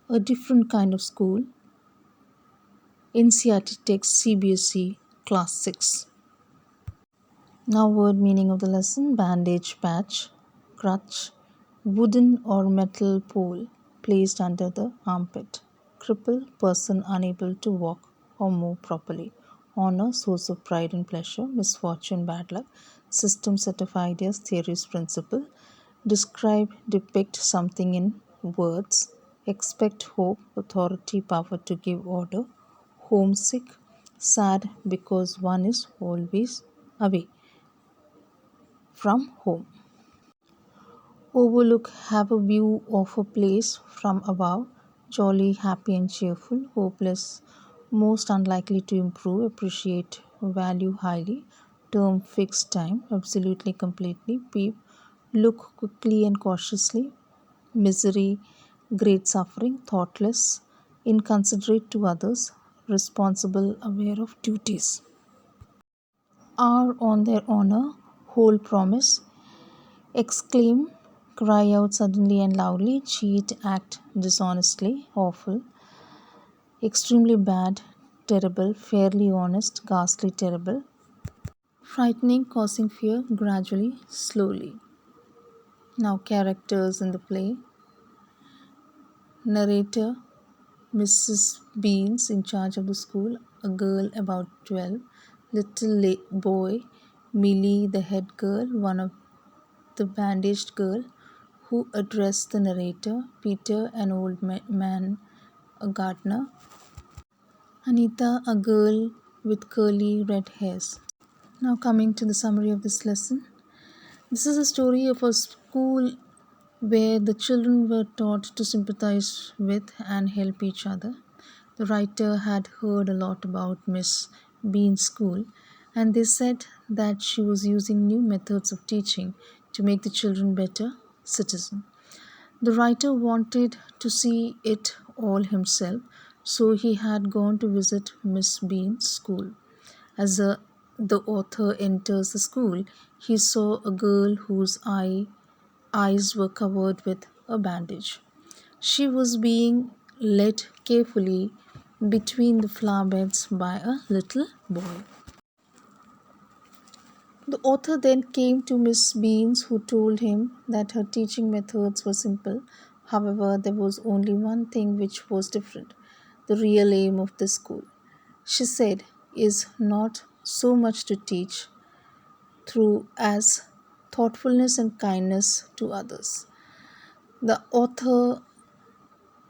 a different kind of school. NCERT text CBSE Class 6. Now, word meaning of the lesson: bandage, patch, crutch, wooden or metal pole placed under the armpit, cripple, person unable to walk or move properly, honor, source of pride and pleasure, misfortune, bad luck, system, set of ideas, theories, principle, describe, depict something in words, expect, hope, authority, power to give order, homesick, sad because one is always away from home. Overlook, have a view of a place from above, jolly, happy and cheerful, hopeless, most unlikely to improve, appreciate, value highly, term, fixed time, absolutely, completely, peep, look quickly and cautiously, misery, great suffering, thoughtless, inconsiderate to others, responsible, aware of duties, are on their honor, whole promise, exclaim, cry out suddenly and loudly, cheat, act dishonestly, awful, extremely bad, terrible, fairly honest, ghastly, terrible, frightening, causing fear, gradually, slowly. Now, characters in the play: narrator, Mrs. Beans, in charge of the school, a girl about 12, little boy, Millie, the head girl, one of the bandaged girl, who addressed the narrator, Peter, an old man, a gardener, Anita, a girl with curly red hairs. Now, coming to the summary of this lesson. This is a story of a school where the children were taught to sympathize with and help each other. The writer had heard a lot about Miss Bean's school, and they said that she was using new methods of teaching to make the children better citizens. The writer wanted to see it all himself, so he had gone to visit Miss Bean's school. As the author enters the school, he saw a girl whose eyes were covered with a bandage. She was being led carefully between the flower beds by a little boy. The author then came to Miss Beans, who told him that her teaching methods were simple. However, there was only one thing which was different: the real aim of the school, she said, is not so much to teach through as thoughtfulness and kindness to others. The author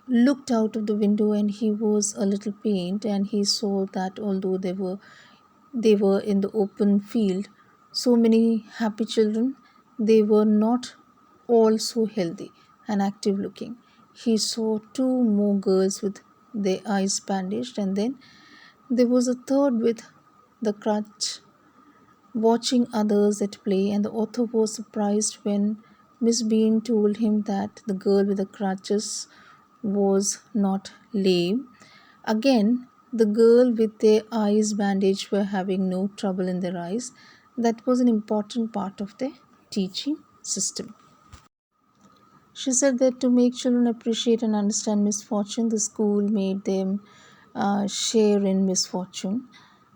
looked out of the window and he was a little pained, and he saw that although they were in the open field, so many happy children, they were not all so healthy and active looking. He saw two more girls with their eyes bandaged, and then there was a third with the crutch, watching others at play, and the author was surprised when Miss Bean told him that the girl with the crutches was not lame. Again, the girl with their eyes bandaged were having no trouble in their eyes. That was an important part of their teaching system. She said that to make children appreciate and understand misfortune, the school made them share in misfortune.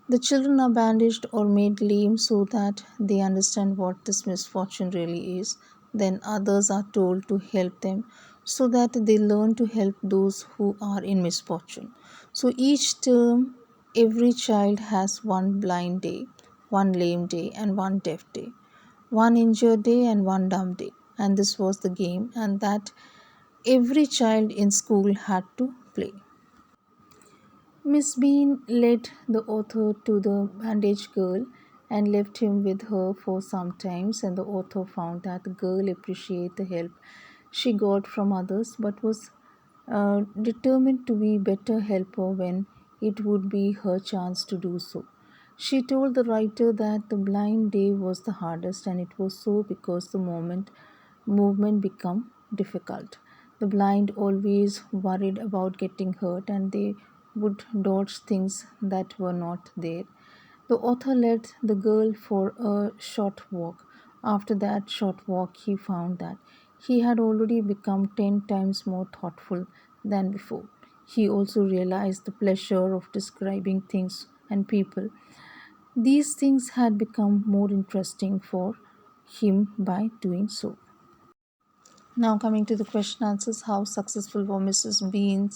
The children are bandaged or made lame so that they understand what this misfortune really is. Then others are told to help them so that they learn to help those who are in misfortune. So each term, every child has one blind day, one lame day, and one deaf day, one injured day, and one dumb day. And this was the game, and that every child in school had to play. Miss Bean led the author to the bandaged girl and left him with her for some times, and the author found that the girl appreciated the help she got from others but was determined to be better helper when it would be her chance to do so. She told the writer that the blind day was the hardest, and it was so because the movement became difficult. The blind always worried about getting hurt, and they would dodge things that were not there. The author led the girl for a short walk. After that short walk, he found that he had already become 10 times more thoughtful than before. He also realized the pleasure of describing things and people. These things had become more interesting for him by doing so. Now, coming to the question answers, how successful were Miss Bean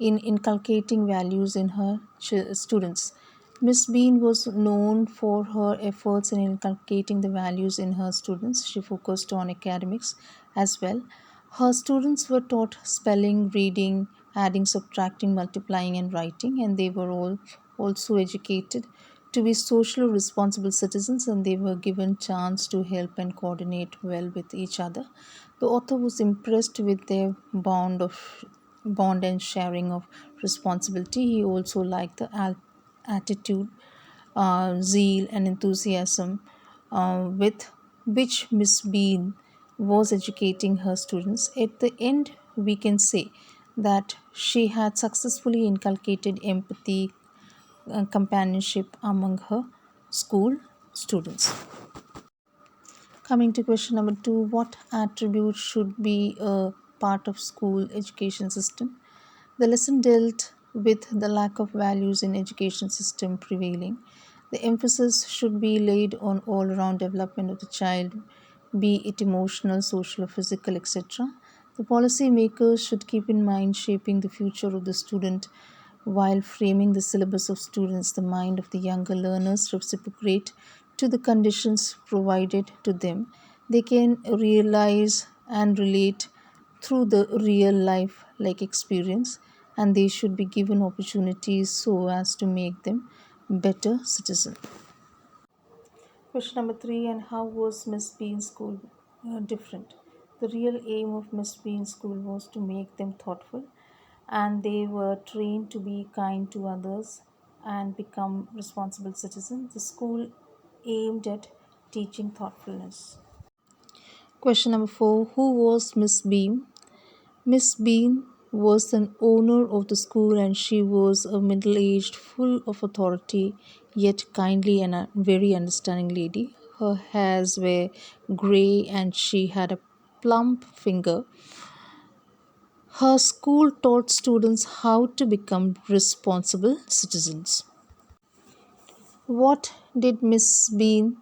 in inculcating values in her students? Miss Bean was known for her efforts in inculcating the values in her students. She focused on academics as well. Her students were taught spelling, reading, adding, subtracting, multiplying, and writing, and they were all also educated to be socially responsible citizens, and they were given chance to help and coordinate well with each other. The author was impressed with their bond and sharing of responsibility. He also liked the attitude, zeal, and enthusiasm with which Miss Bean was educating her students. At the end, we can say that she had successfully inculcated empathy, companionship among her school students. Coming to question number 2, what attributes should be a part of school education system? The lesson dealt with the lack of values in education system prevailing. The emphasis should be laid on all-round development of the child, be it emotional, social, or physical, etc. The policy makers should keep in mind shaping the future of the student while framing the syllabus of students. The mind of the younger learners reciprocate to the conditions provided to them. They can realize and relate through the real life like experience, and they should be given opportunities so as to make them better citizens. Question number 3, and how was Miss Bean's school different? The real aim of Miss Bean's school was to make them thoughtful, and they were trained to be kind to others and become responsible citizens. The school aimed at teaching thoughtfulness. Question number 4, who was Miss Bean? Miss Bean was an owner of the school, and she was a middle aged, full of authority, yet kindly and a very understanding lady. Her hairs were grey and she had a plump finger. Her school taught students how to become responsible citizens. What did Miss Bean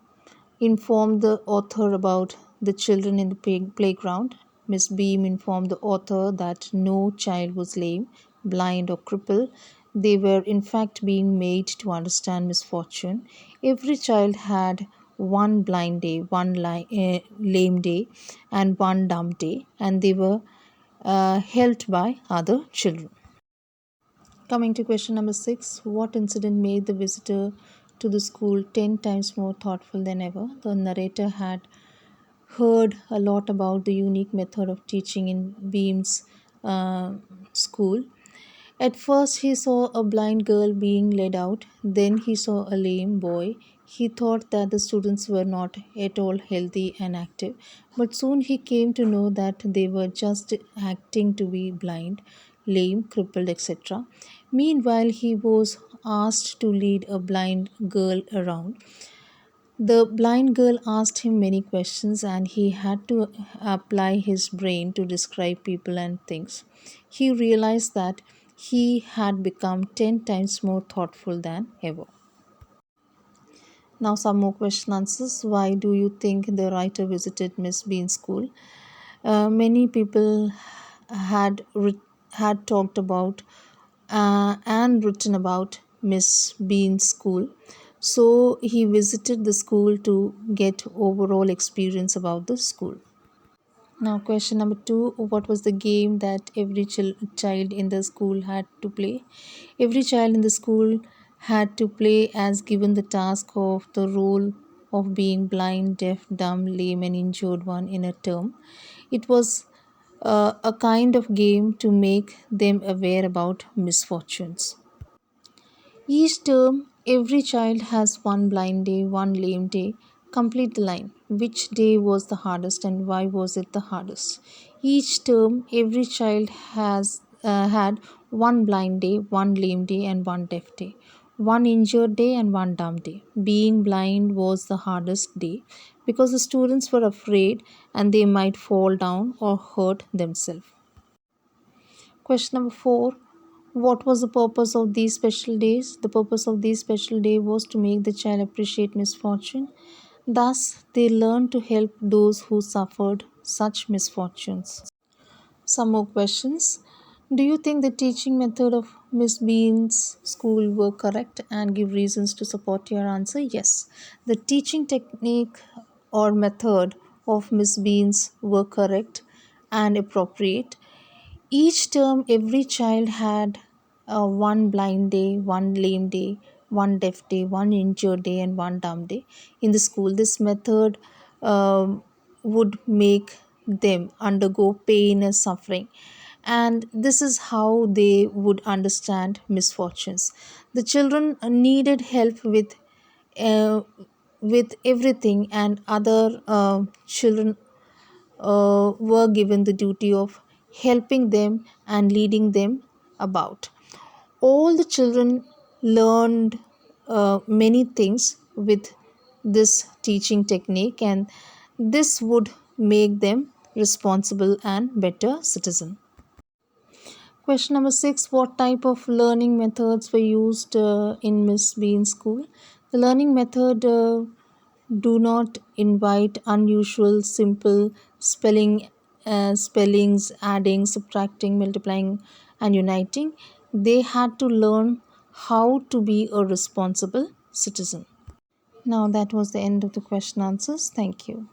inform the author about the children in the playground? Miss Beam informed the author that no child was lame, blind, or crippled. They were, in fact, being made to understand misfortune. Every child had one blind day, one lame day, and one dumb day, and they were helped by other children. Coming to question number 6, what incident made the visitor to the school 10 times more thoughtful than ever? The narrator had heard a lot about the unique method of teaching in Beam's school. At first, he saw a blind girl being led out, then, he saw a lame boy. He thought that the students were not at all healthy and active, but soon he came to know that they were just acting to be blind, lame, crippled, etc. Meanwhile, he was asked to lead a blind girl around. The blind girl asked him many questions, and he had to apply his brain to describe people and things. He realized that he had become 10 times more thoughtful than ever. Now, some more question answers. Why do you think the writer visited Miss Bean's school? Many people had talked about and written about Miss Bean's school. So he visited the school to get overall experience about the school. Now, question number 2, what was the game that every child in the school had to play? Every child in the school had to play as given the task of the role of being blind, deaf, dumb, lame, and injured one in a term. It was a kind of game to make them aware about misfortunes. Each term, every child has one blind day, one lame day. Complete the line. Which day was the hardest and why was it the hardest? Each term, every child has had one blind day, one lame day, and one deaf day. One injured day and one dumb day. Being blind was the hardest day because the students were afraid and they might fall down or hurt themselves. Question number 4. What was the purpose of these special days? The purpose of these special day was to make the child appreciate misfortune. Thus, they learned to help those who suffered such misfortunes. Some more questions. Do you think the teaching method of Miss Bean's school were correct, and give reasons to support your answer? Yes. The teaching technique or method of Miss Bean's were correct and appropriate. Each term, every child had one blind day, one lame day, one deaf day, one injured day, and one dumb day in the school. This method would make them undergo pain and suffering, and this is how they would understand misfortunes. The children needed help uh, with everything, and other children were given the duty of helping them and leading them about. All the children learned many things with this teaching technique, and this would make them responsible and better citizen. Question number 6. What type of learning methods were used in Miss Bean's school? The learning method do not invite unusual simple spellings, adding, subtracting, multiplying, and uniting. They had to learn how to be a responsible citizen. Now that was the end of the question answers. Thank you.